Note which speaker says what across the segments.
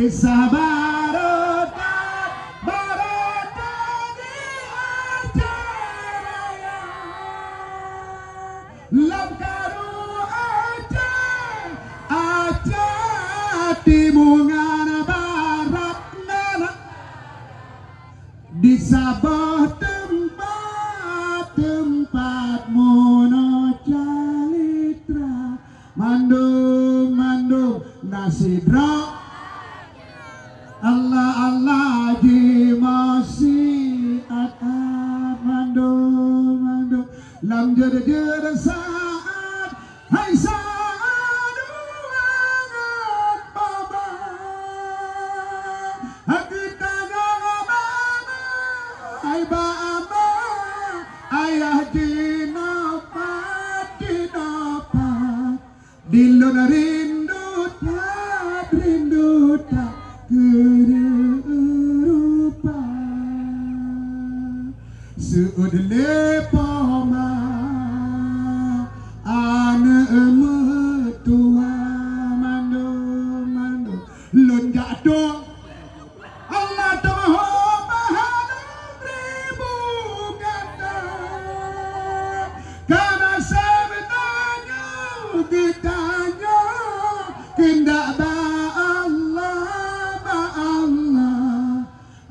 Speaker 1: kisah barotan di acaraya lam karu aja timungan barat nana di sabah tempat mono calitra mandung nasi drop Allah di masih mandung lam jeda saat hai saat uangan baba aku tangan baba hai baba ayah dinapat dilun rindu tak kerupa seudle poma anak metua mandung lun jatuh Allah Maha beribu kata karena sebenarnya ditanya kendak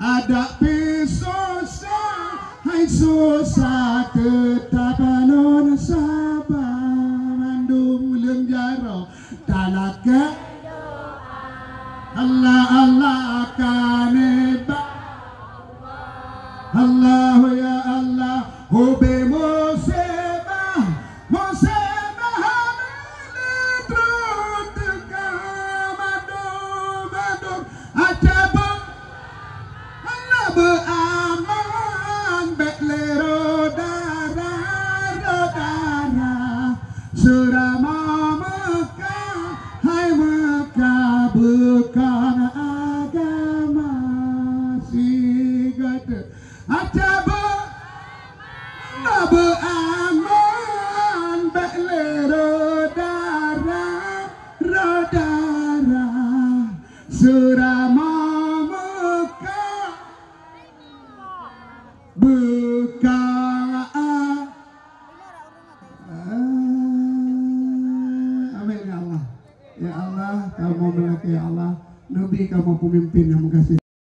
Speaker 1: ada susah hai susah tetap non sabar mandung lem jaro talaga Allah kaneba Allah ya Allah hobe musibah letrut mandung acaba beraman beklero darah surama Mekah hai Mekah bukan agama sigat acaba beraman beklero darah surama bukan amin ya Allah kamu melaki ya Allah Nabi kamu pemimpin